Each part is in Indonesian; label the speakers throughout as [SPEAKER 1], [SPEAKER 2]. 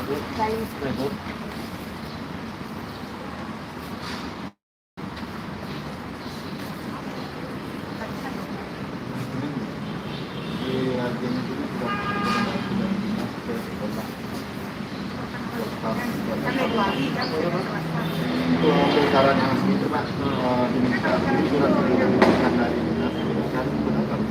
[SPEAKER 1] Ribut.
[SPEAKER 2] Untuk pembicaraan yang segitu Pak, diminta surat pengunduran dari dinas pendidikan pendatang.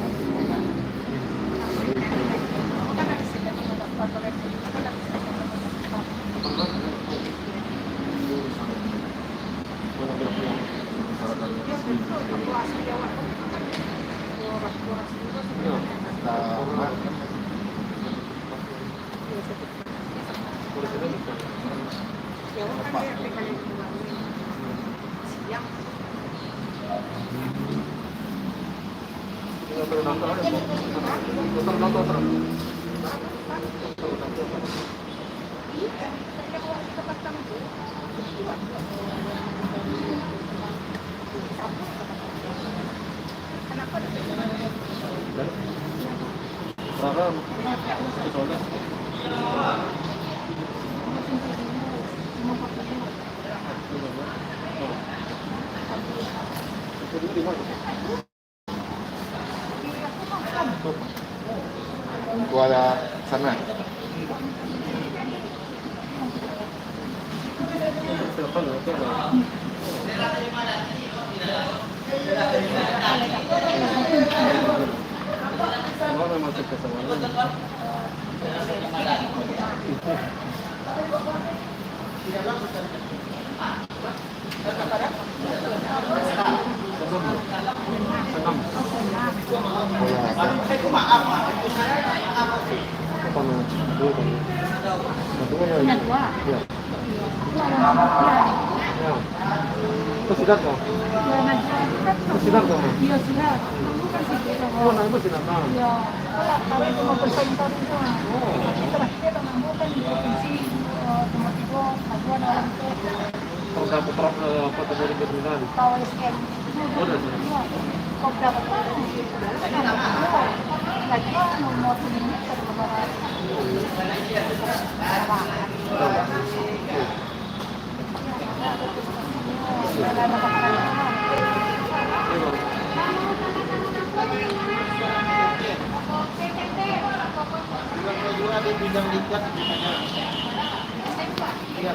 [SPEAKER 2] Kuala sana. Sudah kok? Sudah kok? Iya sudah. Oh, nanti sudah kan? Iya. Kalau itu mau berkontor itu, terakhir mau kan di provinsi Timur Timur, Papua dan kalau dapat foto dari Bernal. Kalau sekian. Oh, dah sudah. Kau dapat apa? Lagi mau ini terbaru. Ada bidang diklat misalnya. Iya.